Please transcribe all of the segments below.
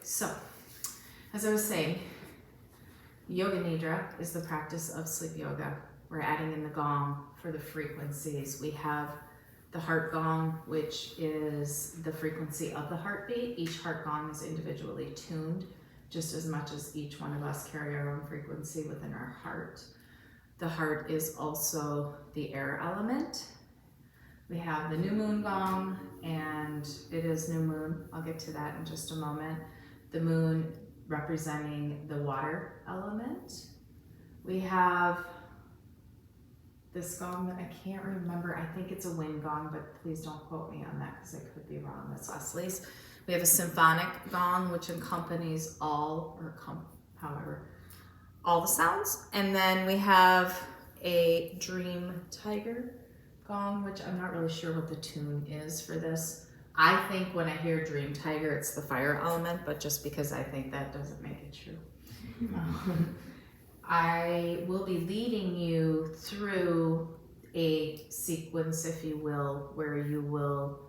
So, as I was saying, Yoga Nidra is the practice of sleep yoga. We're adding in the Gong for the frequencies. We have the heart gong, which is the frequency of the heartbeat. Each heart gong is individually tuned, just as much as each one of us carry our own frequency within our heart. The heart is also the air element. We have the new moon gong, and it is new moon. I'll get to that in just a moment. The moon representing the water element. We have this gong that I can't remember. I think it's a wind gong, but please don't quote me on that because I could be wrong. That's Leslie's. We have a symphonic gong, which accompanies all the sounds. And then we have a dream tiger gong, which I'm not really sure what the tune is for this. I think when I hear dream tiger, it's the fire element, but just because I think that doesn't make it true. I will be leading you through a sequence, if you will, where you will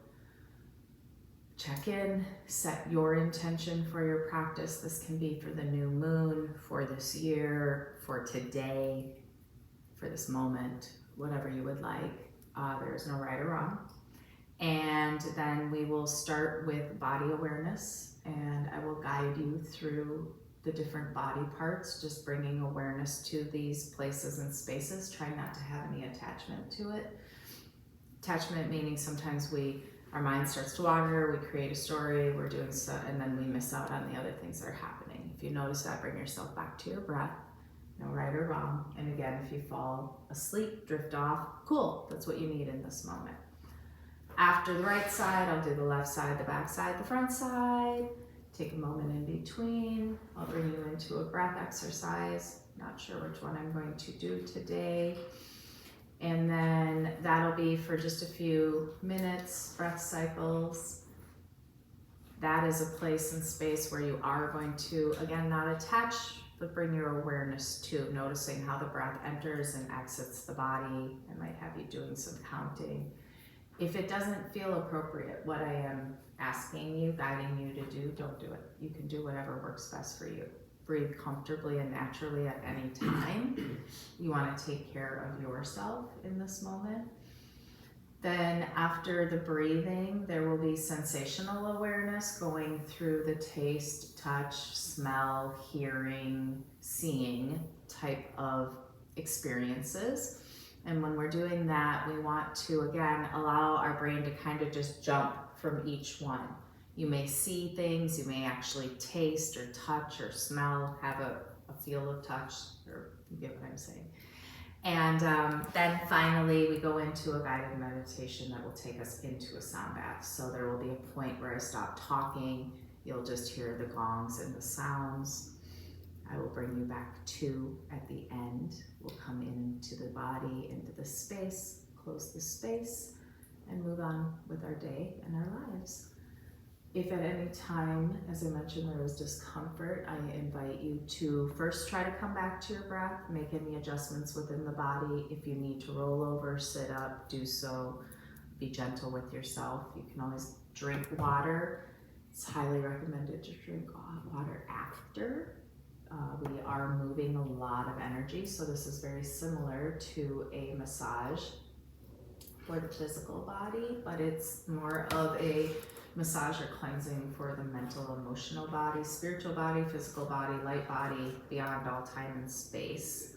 check in, set your intention for your practice. This can be for the new moon, for this year, for today, for this moment, whatever you would like. There's no right or wrong. And then we will start with body awareness, and I will guide you through the different body parts, just bringing awareness to these places and spaces, trying not to have any attachment to it. Attachment meaning sometimes our mind starts to wander, we create a story, we're doing stuff, and then we miss out on the other things that are happening. If you notice that, bring yourself back to your breath. No right or wrong. And again, if you fall asleep, drift off, cool, that's what you need in this moment. After the right side, I'll do the left side, the back side, the front side. Take a moment in between. I'll bring you into a breath exercise. Not sure which one I'm going to do today. And then that'll be for just a few minutes, breath cycles. That is a place and space where you are going to, again, not attach, but bring your awareness to noticing how the breath enters and exits the body. I might have you doing some counting. If it doesn't feel appropriate, what I am asking you, guiding you to do, don't do it. You can do whatever works best for you. Breathe comfortably and naturally at any time. You want to take care of yourself in this moment. Then after the breathing, there will be sensational awareness going through the taste, touch, smell, hearing, seeing type of experiences. And when we're doing that, we want to, again, allow our brain to kind of just jump from each one. You may see things, you may actually taste or touch or smell, have a feel of touch, or you get what I'm saying. And then finally, we go into a guided meditation that will take us into a sound bath. So there will be a point where I stop talking, you'll just hear the gongs and the sounds. I will bring you back to, at the end, we'll come into the body, into the space, close the space, and move on with our day and our lives. If at any time, as I mentioned, there is discomfort, I invite you to first try to come back to your breath, make any adjustments within the body. If you need to roll over, sit up, do so. Be gentle with yourself. You can always drink water. It's highly recommended to drink water after. We are moving a lot of energy, so this is very similar to a massage for the physical body, but it's more of a massage or cleansing for the mental, emotional body, spiritual body, physical body, light body, beyond all time and space.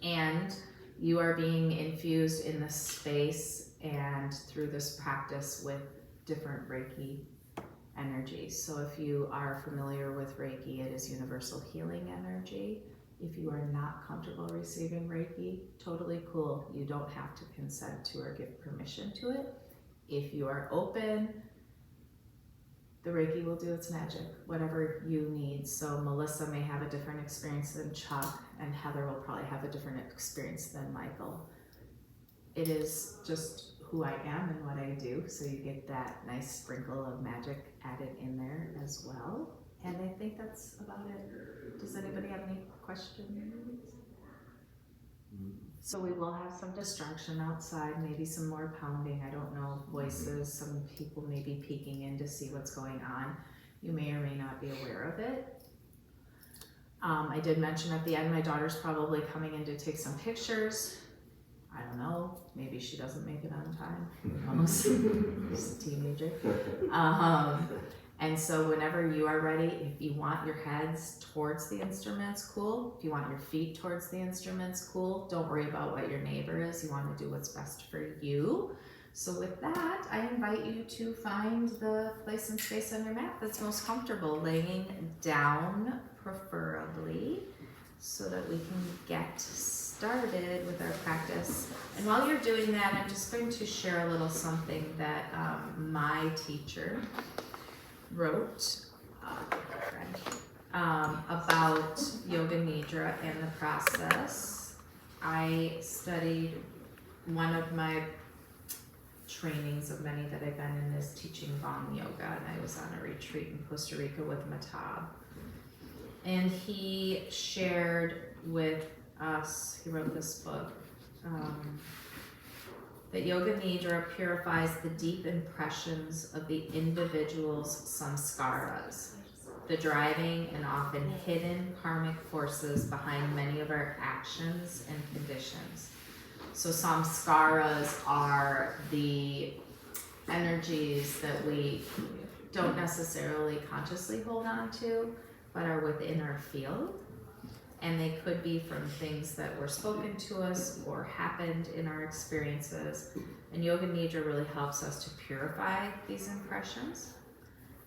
And you are being infused in this space and through this practice with different Reiki energies. So if you are familiar with Reiki, it is universal healing energy. If you are not comfortable receiving Reiki, totally cool. You don't have to consent to or give permission to it. If you are open, the Reiki will do its magic, whatever you need. So Melissa may have a different experience than Chuck, and Heather will probably have a different experience than Michael. It is just who I am and what I do, so you get that nice sprinkle of magic added in there as well. And I think that's about it. Does anybody have any questions? So we will have some distraction outside, maybe some more pounding, I don't know, voices, some people may be peeking in to see what's going on. You may or may not be aware of it. I did mention at the end, my daughter's probably coming in to take some pictures. I don't know, maybe she doesn't make it on time. Who knows? She's a teenager. And so whenever you are ready, if you want your heads towards the instruments, cool. If you want your feet towards the instruments, cool. Don't worry about what your neighbor is. You want to do what's best for you. So with that, I invite you to find the place and space on your mat that's most comfortable, laying down preferably, so that we can get started with our practice. And while you're doing that, I'm just going to share a little something that my teacher wrote about Yoga Nidra and the process. I studied, one of my trainings of many that I've been in is teaching Gong yoga, and I was on a retreat in Costa Rica with Matab. And he shared with us, he wrote this book, that Yoga Nidra purifies the deep impressions of the individual's samskaras, the driving and often hidden karmic forces behind many of our actions and conditions. So samskaras are the energies that we don't necessarily consciously hold on to, but are within our field. And they could be from things that were spoken to us or happened in our experiences. And Yoga Nidra really helps us to purify these impressions.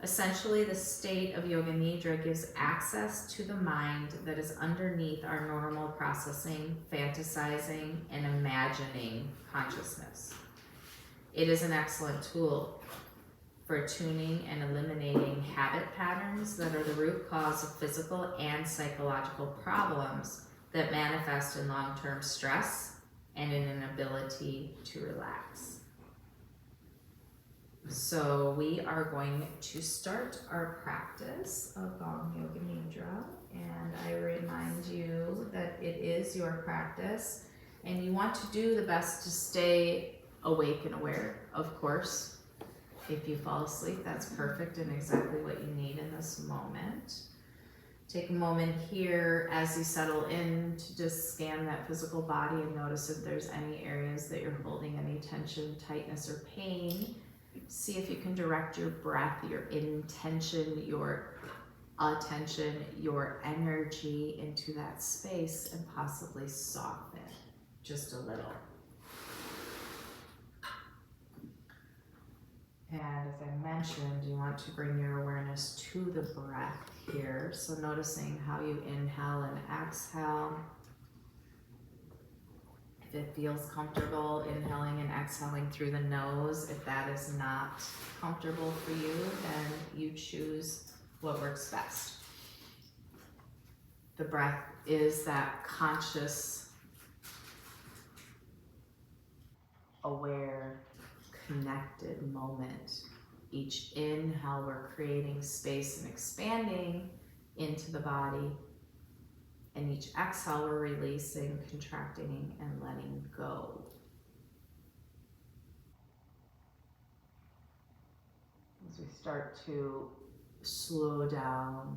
Essentially, the state of Yoga Nidra gives access to the mind that is underneath our normal processing, fantasizing, and imagining consciousness. It is an excellent tool for tuning and eliminating habit patterns that are the root cause of physical and psychological problems that manifest in long-term stress and an inability to relax. So we are going to start our practice of Gong Yoga Nidra, and I remind you that it is your practice, and you want to do the best to stay awake and aware, of course. If you fall asleep, that's perfect and exactly what you need in this moment. Take a moment here as you settle in to just scan that physical body and notice if there's any areas that you're holding any tension, tightness, or pain. See if you can direct your breath, your intention, your attention, your energy into that space and possibly soften just a little. And as I mentioned, you want to bring your awareness to the breath here. So noticing how you inhale and exhale. If it feels comfortable, inhaling and exhaling through the nose. If that is not comfortable for you, then you choose what works best. The breath is that conscious, aware, connected moment. Each inhale, we're creating space and expanding into the body. And each exhale, we're releasing, contracting, and letting go. As we start to slow down,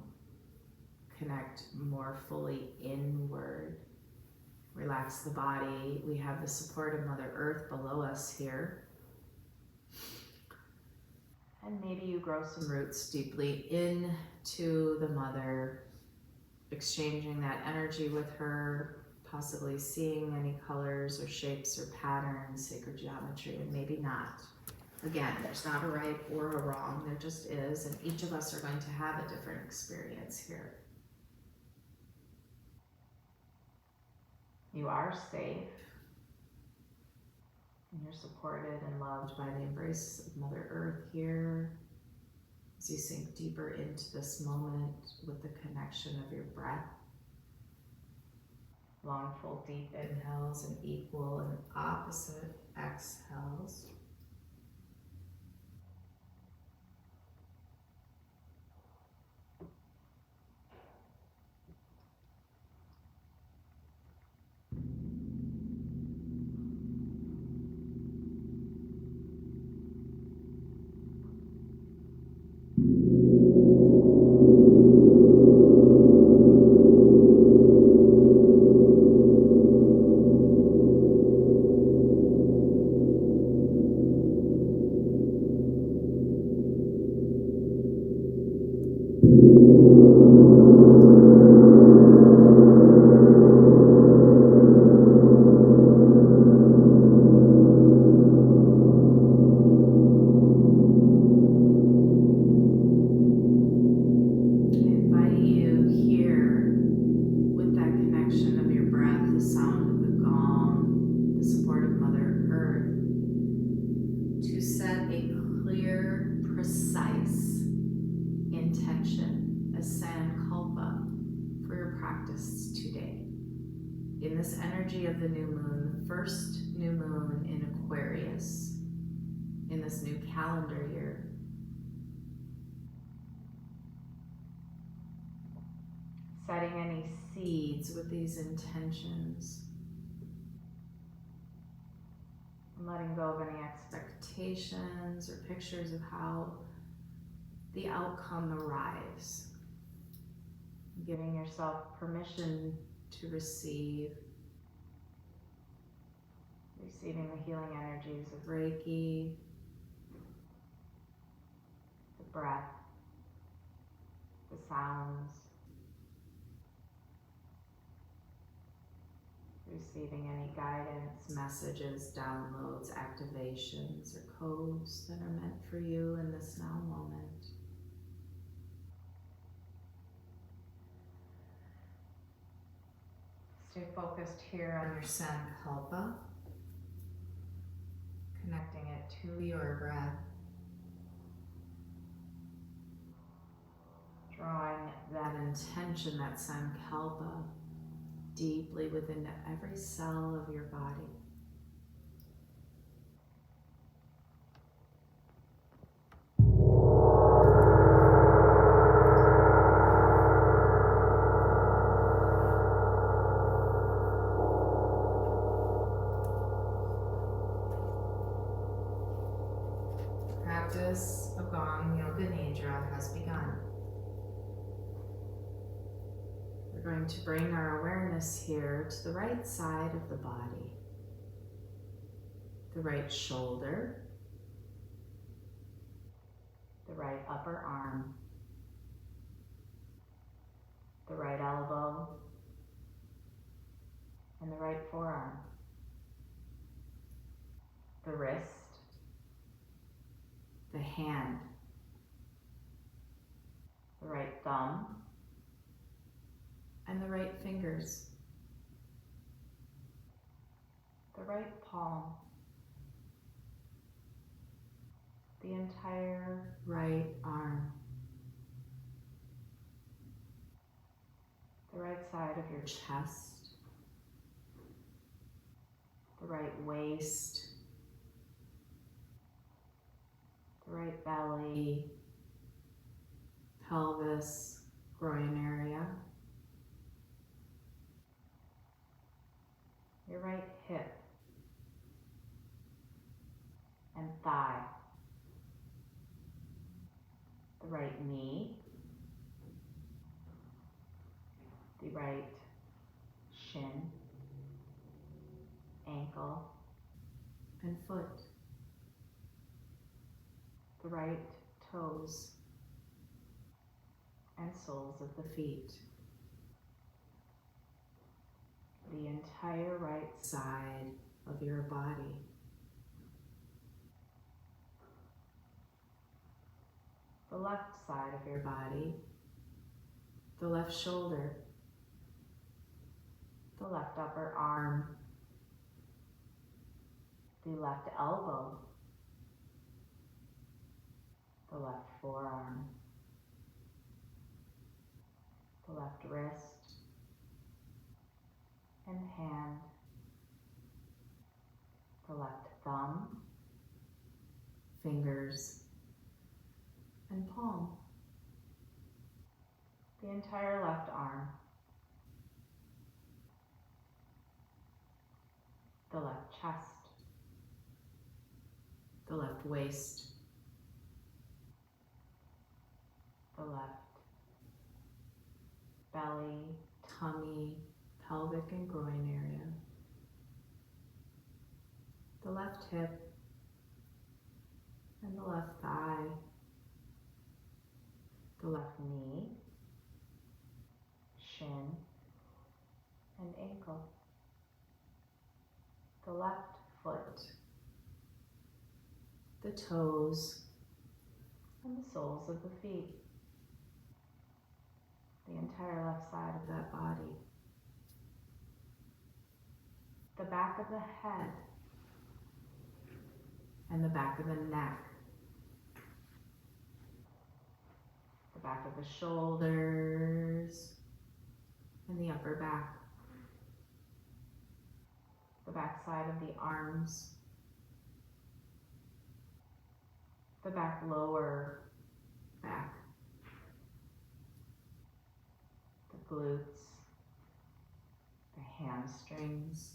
connect more fully inward, relax the body. We have the support of Mother Earth below us here. And maybe you grow some roots deeply into the mother, exchanging that energy with her, possibly seeing any colors or shapes or patterns, sacred geometry, and maybe not. Again, there's not a right or a wrong, there just is, and each of us are going to have a different experience here. You are safe. And you're supported and loved by the embrace of Mother Earth here as you sink deeper into this moment with the connection of your breath. Long, full, deep inhales and equal and opposite exhales. this energy of the new moon, the first new moon in Aquarius in this new calendar year. Setting any seeds with these intentions. And letting go of any expectations or pictures of how the outcome arrives. Giving yourself permission to receive. Receiving the healing energies of Reiki, the breath, the sounds. Receiving any guidance, messages, downloads, activations, or codes that are meant for you in this now moment. Stay focused here on your sankalpa, connecting it to your breath. Drawing that intention, that sankalpa, deeply within every cell of your body. The practice of Gong Yoga Nidra has begun. We're going to bring our awareness here to the right side of the body, the right shoulder, the right upper arm, the right elbow, and the right forearm, the wrist, the hand, the right thumb, and the right fingers, the right palm, the entire right arm, the right side of your chest, the right waist, the right belly, pelvis, groin area, your right hip and thigh, the right knee, the right shin, ankle, and foot, the right toes and soles of the feet, the entire right side of your body. The left side of your body, the left shoulder, the left upper arm, the left elbow, the left forearm, the left wrist and hand, the left thumb, fingers, and palm, the entire left arm, the left chest, the left waist, the left belly, tummy, pelvic and groin area, the left hip and the left thigh, the left knee, shin, and ankle, the left foot, the toes, and the soles of the feet, the entire left side of that body, the back of the head, and the back of the neck, the back of the shoulders, and the upper back, the back side of the arms, the back lower back, the glutes, the hamstrings,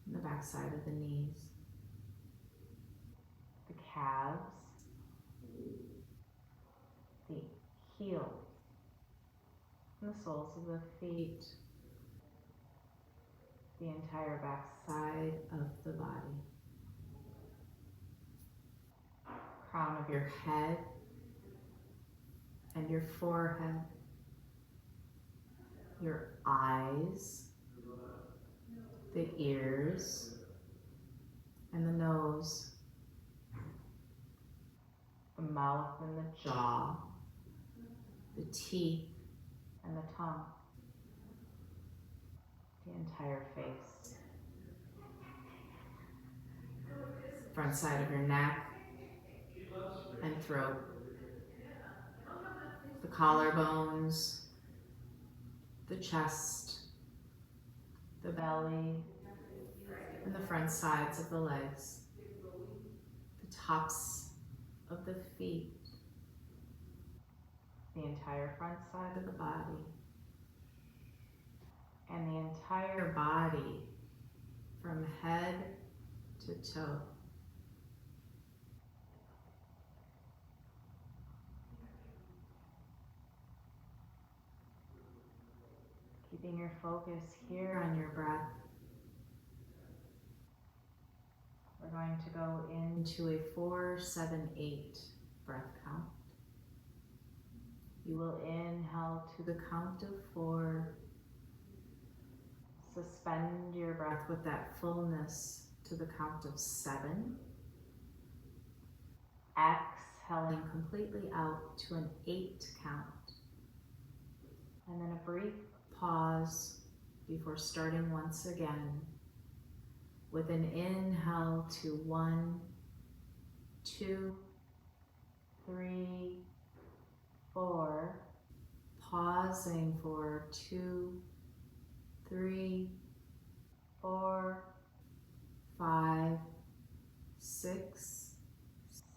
and the back side of the knees, the calves, the heels, and the soles of the feet, the entire back side of the body, crown of your head and your forehead, your eyes, the ears, and the nose, the mouth and the jaw, the teeth and the tongue, the entire face, front side of your neck and throat, the collarbones, the chest, the belly, and the front sides of the legs, the tops of the feet, the entire front side of the body, and the entire body from head to toe. Keeping your focus here on your breath, we're going to go into a 4-7-8 breath count. You will inhale to the count of 4. Suspend your breath with that fullness to the count of 7. Exhaling completely out to an 8 count. And then a brief pause before starting once again with an inhale to 1, 2, 3, 4, pausing for 2, 3, 4, 5, 6,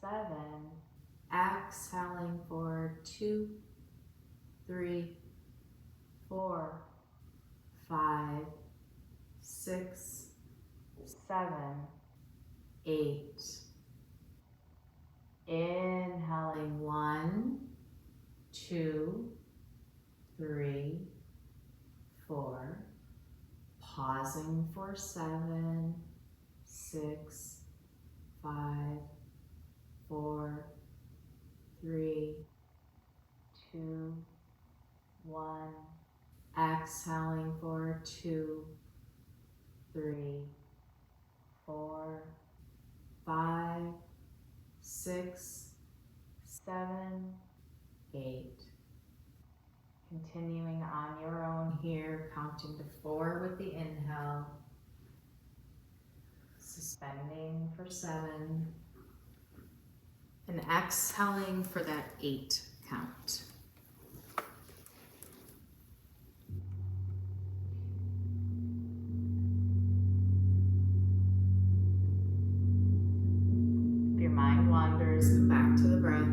7, exhaling for 2, 3, 4, 5, 6, 7, 8. Inhaling 1, 2, 3, 4. Pausing for 7, 6, 5, 4, 3, 2, 1. Exhaling for 2, 3, 4, 5, 6, 7, 8. Continuing on your own here, counting to 4 with the inhale, suspending for 7, and exhaling for that 8 count. If your mind wanders, come back to the breath.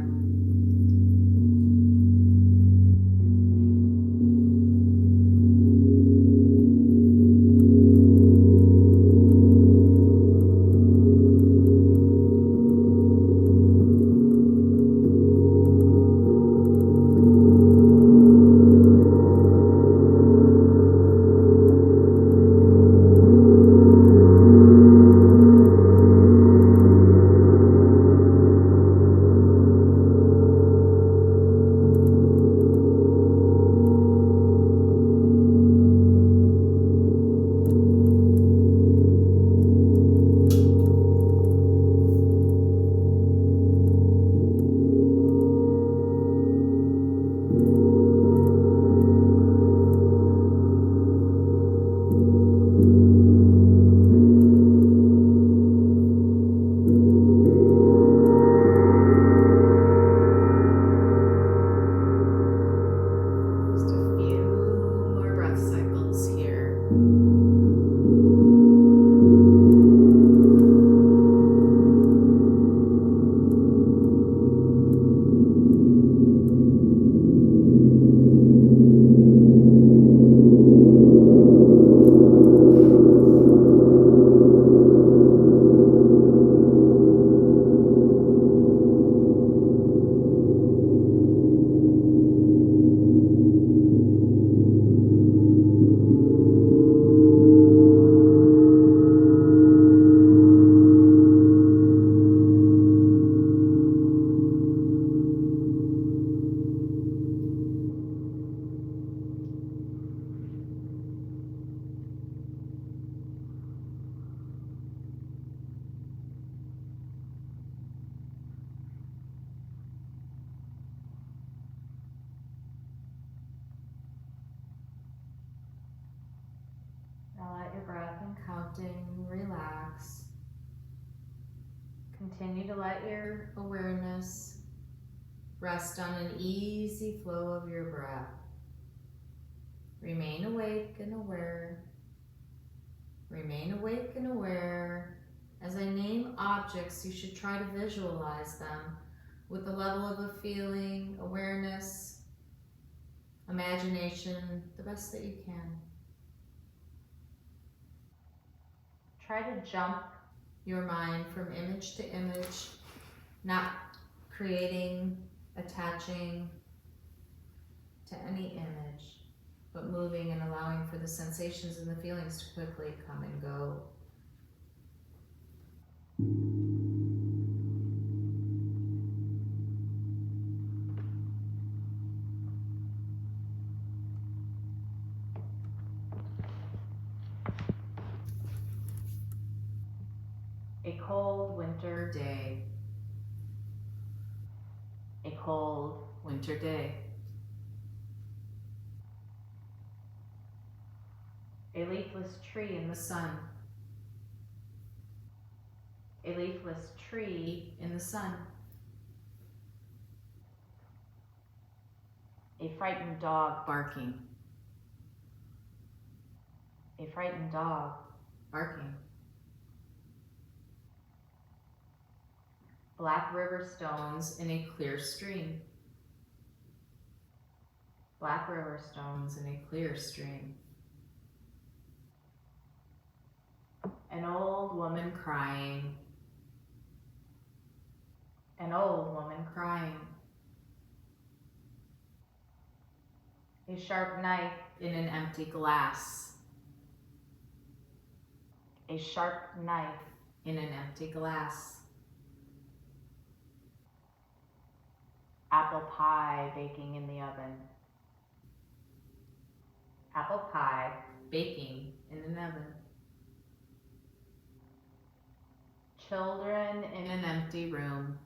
breath and counting, relax. Continue to let your awareness rest on an easy flow of your breath. Remain awake and aware. Remain awake and aware. As I name objects, you should try to visualize them with the level of a feeling, awareness, imagination, the best that you can. Try to jump your mind from image to image, not creating, attaching to any image, but moving and allowing for the sensations and the feelings to quickly come and go. A cold winter day. A cold winter day. A leafless tree in the sun. A leafless tree in the sun. A frightened dog barking. A frightened dog barking. Black river stones in a clear stream. Black river stones in a clear stream. An old woman crying. An old woman crying. A sharp knife in an empty glass. A sharp knife in an empty glass. Apple pie baking in the oven. Apple pie baking in an oven. Children in an empty room.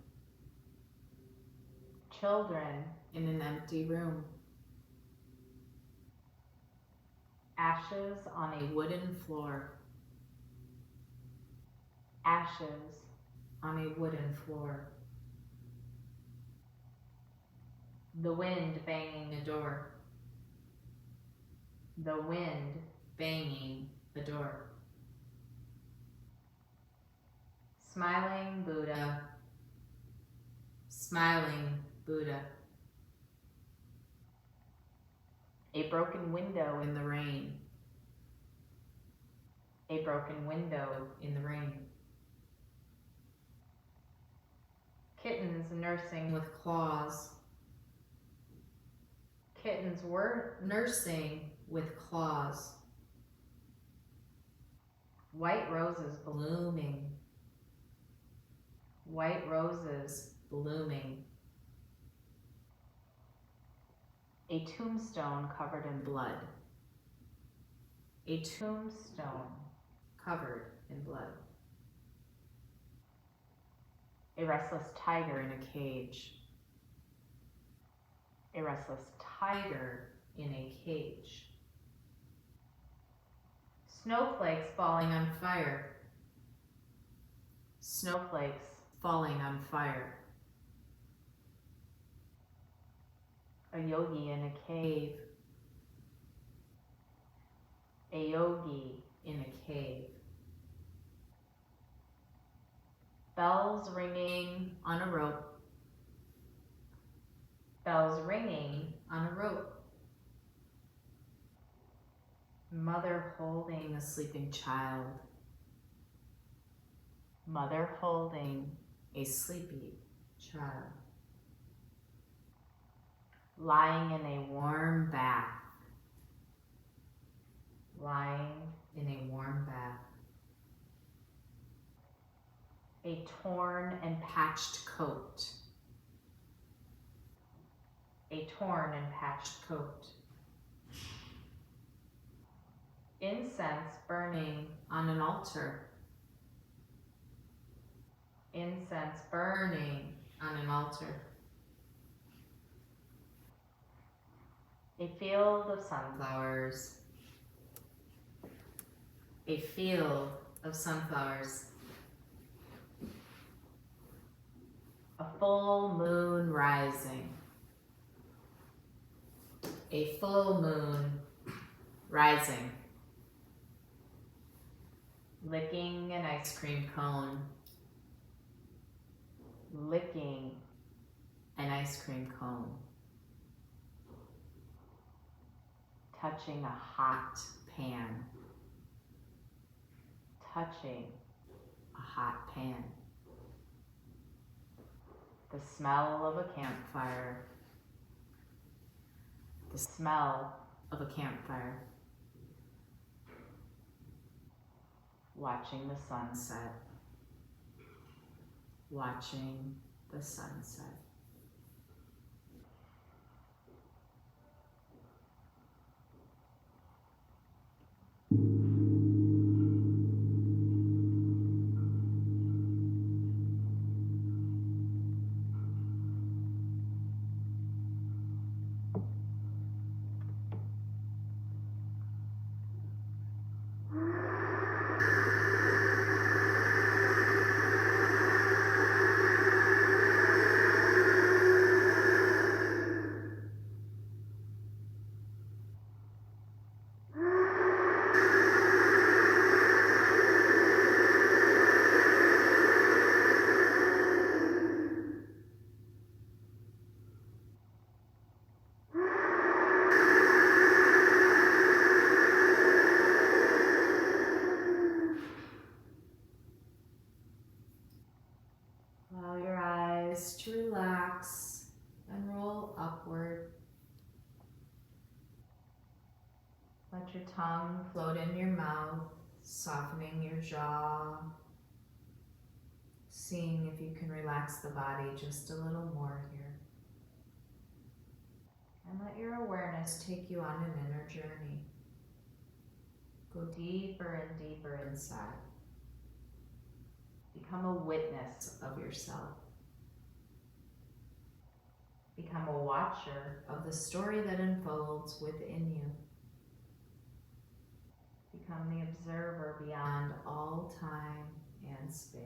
Children in an empty room. Ashes on a wooden floor. Ashes on a wooden floor. The wind banging a door. The wind banging the door. Smiling Buddha. Smiling Buddha. A broken window in the rain. A broken window in the rain. Kittens nursing with claws. Kittens were nursing with claws. White roses blooming. White roses blooming. A tombstone covered in blood. A tombstone covered in blood. A restless tiger in a cage. A restless tiger in a cage. Snowflakes falling on fire. Snowflakes falling on fire. A yogi in a cave. A yogi in a cave. Bells ringing on a rope. Bells ringing on a rope. Mother holding a sleeping child. Mother holding a sleepy child. Lying in a warm bath. Lying in a warm bath. A torn and patched coat. A torn and patched coat. Incense burning on an altar. Incense burning on an altar. A field of sunflowers. a field of sunflowers, a full moon rising, a full moon rising, licking an ice cream cone, licking an ice cream cone, touching a hot pan, touching a hot pan, the smell of a campfire, the smell of a campfire, watching the sunset, watching the sunset. Allow your eyes to relax and roll upward. Let your tongue float in your mouth, softening your jaw. Seeing if you can relax the body just a little more here. And let your awareness take you on an inner journey. Go deeper and deeper inside. Become a witness of yourself. Become a watcher of the story that unfolds within you. Become the observer beyond all time and space.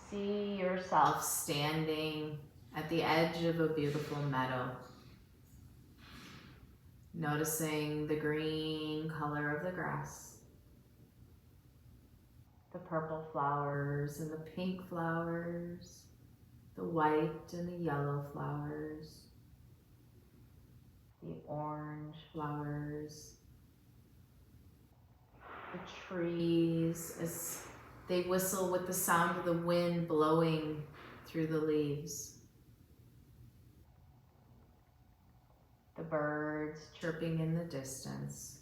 See yourself standing at the edge of a beautiful meadow, noticing the green color of the grass, the purple flowers and the pink flowers, the white and the yellow flowers, the orange flowers, the trees as they whistle with the sound of the wind blowing through the leaves, the birds chirping in the distance,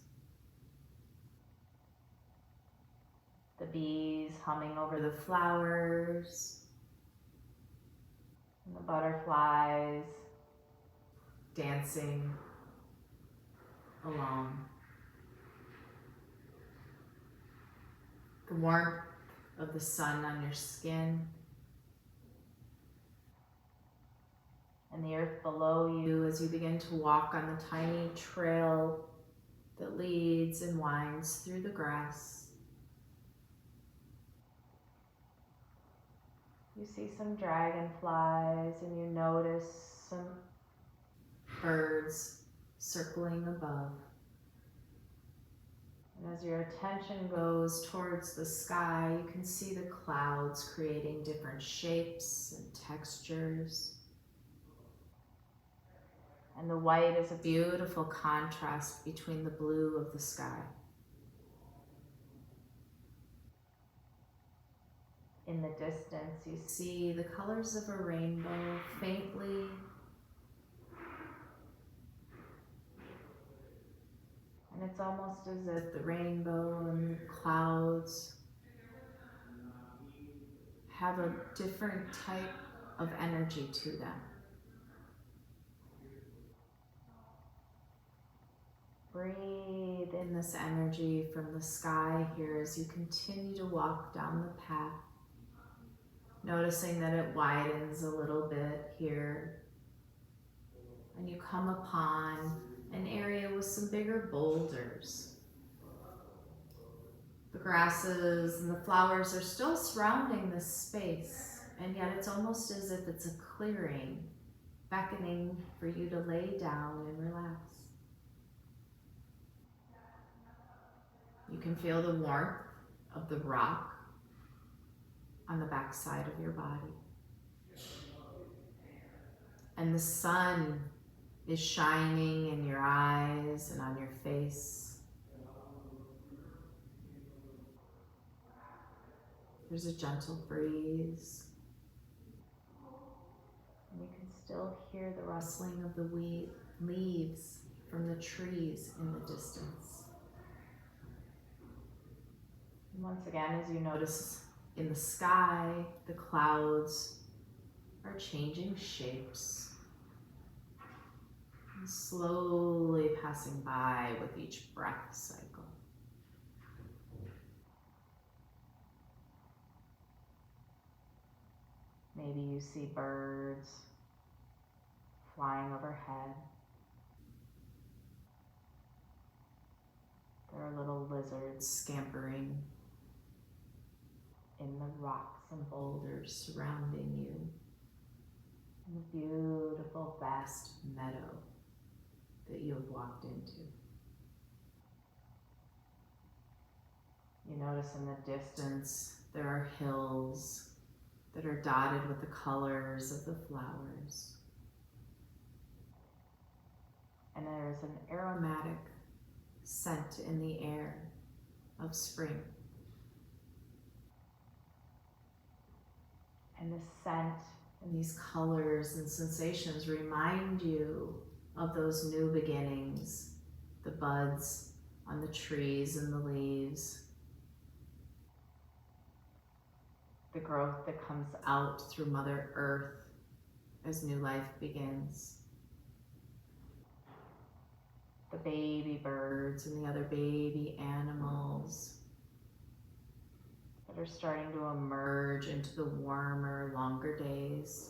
the bees humming over the flowers, and the butterflies dancing along. The warmth of the sun on your skin, and the earth below you as you begin to walk on the tiny trail that leads and winds through the grass. You see some dragonflies and you notice some birds circling above. And as your attention goes towards the sky, you can see the clouds creating different shapes and textures. And the white is a beautiful contrast between the blue of the sky. In the distance, you see the colors of a rainbow faintly. And it's almost as if the rainbow and the clouds have a different type of energy to them. Breathe in this energy from the sky here as you continue to walk down the path, noticing that it widens a little bit here. And you come upon an area with some bigger boulders. The grasses and the flowers are still surrounding this space, and yet it's almost as if it's a clearing, beckoning for you to lay down and relax. You can feel the warmth of the rock on the back side of your body. And the sun is shining in your eyes and on your face. There's a gentle breeze. And you can still hear the rustling of the leaves from the trees in the distance. And once again, as you notice in the sky, the clouds are changing shapes and slowly passing by with each breath cycle. Maybe you see birds flying overhead. There are little lizards scampering in the rocks and boulders surrounding you. In the beautiful, vast meadow that you have walked into. You notice in the distance there are hills that are dotted with the colors of the flowers. And there is an aromatic scent in the air of spring. And the scent and these colors and sensations remind you of those new beginnings, the buds on the trees and the leaves, the growth that comes out through Mother Earth as new life begins. The baby birds and the other baby animals that are starting to emerge into the warmer, longer days.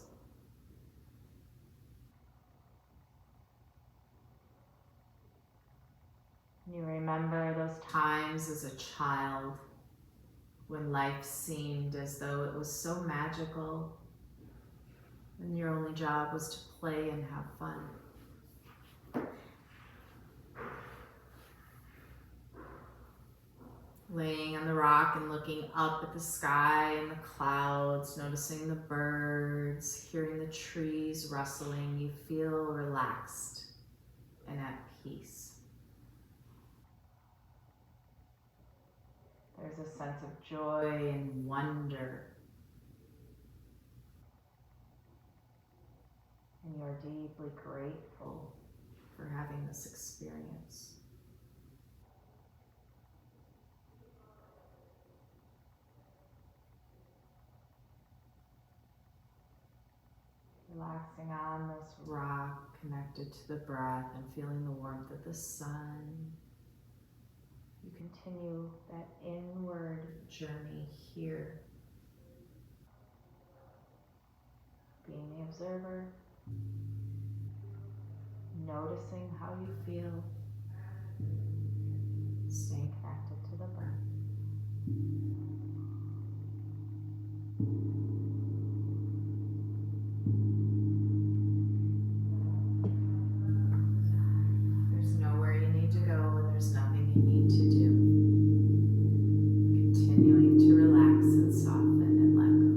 You remember those times as a child when life seemed as though it was so magical and your only job was to play and have fun. Laying on the rock and looking up at the sky and the clouds, noticing the birds, hearing the trees rustling, you feel relaxed and at peace. There's a sense of joy and wonder. And you are deeply grateful for having this experience. Relaxing on this rock, connected to the breath and feeling the warmth of the sun. You continue that inward journey here. Being the observer, noticing how you feel, staying connected to the breath. There's nowhere you need to go and there's nothing you need to do. Continuing to relax and soften and let go.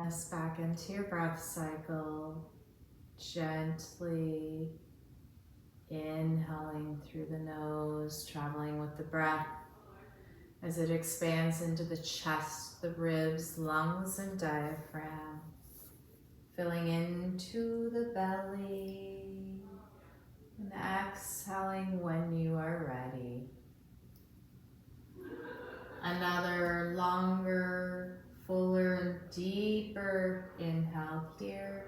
Us back into your breath cycle, gently inhaling through the nose, traveling with the breath as it expands into the chest, the ribs, lungs, and diaphragm, filling into the belly, and exhaling when you are ready. Another longer, fuller, and deeper inhale here.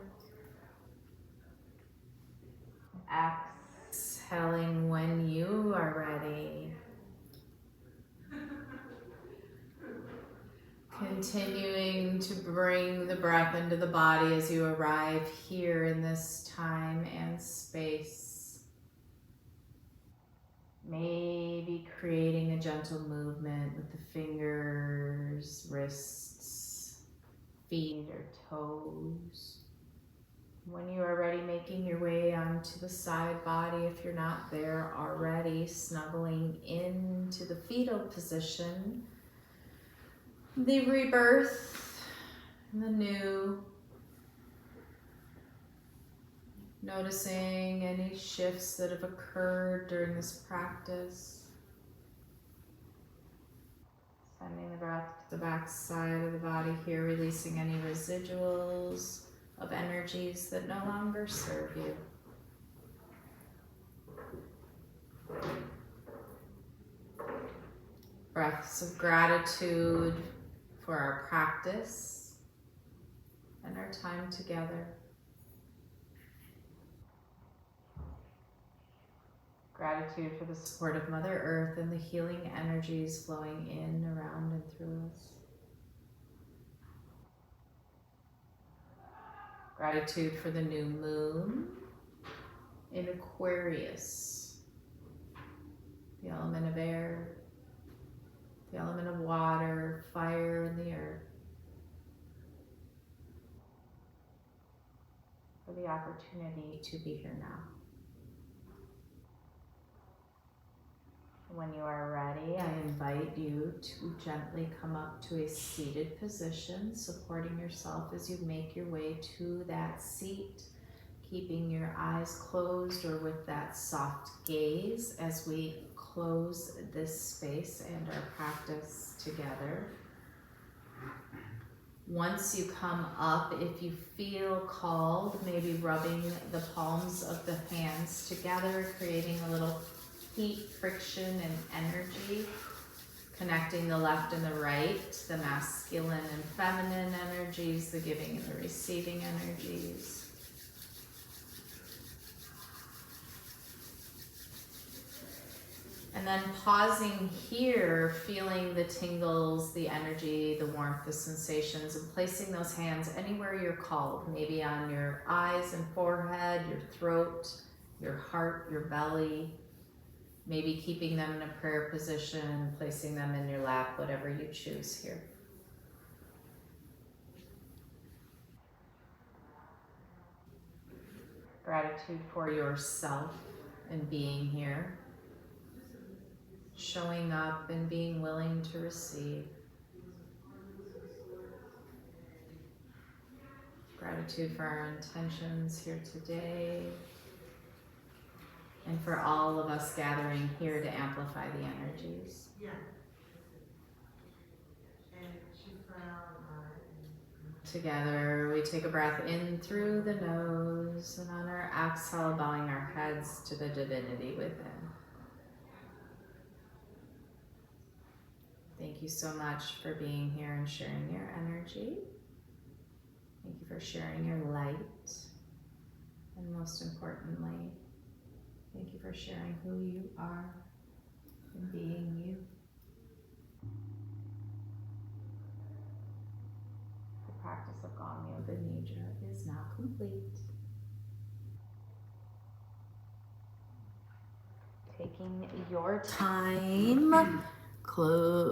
Exhaling when you are ready. Continuing to bring the breath into the body as you arrive here in this time and space. Maybe creating a gentle movement with the fingers, wrists, feet, or toes. When you are ready, making your way onto the side body if you're not there already, snuggling into the fetal position. The rebirth and the new. Noticing any shifts that have occurred during this practice. Sending the breath to the back side of the body here, releasing any residuals of energies that no longer serve you. Breaths of gratitude for our practice and our time together. Gratitude for the support of Mother Earth and the healing energies flowing in, around, and through us. Gratitude for the new moon in Aquarius, the element of air, the element of water, fire, and the earth. For the opportunity to be here now. When you are ready, I invite you to gently come up to a seated position, supporting yourself as you make your way to that seat, keeping your eyes closed or with that soft gaze as we close this space and our practice together. Once you come up, if you feel called, maybe rubbing the palms of the hands together, creating a little heat, friction, and energy, connecting the left and the right, the masculine and feminine energies, the giving and the receiving energies. And then pausing here, feeling the tingles, the energy, the warmth, the sensations, and placing those hands anywhere you're called, maybe on your eyes and forehead, your throat, your heart, your belly. Maybe keeping them in a prayer position, placing them in your lap, whatever you choose here. Gratitude for yourself and being here. Showing up and being willing to receive. Gratitude for our intentions here today. And for all of us gathering here to amplify the energies. Together, we take a breath in through the nose, and on our exhale, bowing our heads to the divinity within. Thank you so much for being here and sharing your energy. Thank you for sharing your light. And most importantly, thank you for sharing who you are and being you. The practice of Gong Yoga Nidra is now complete. Taking your time, close.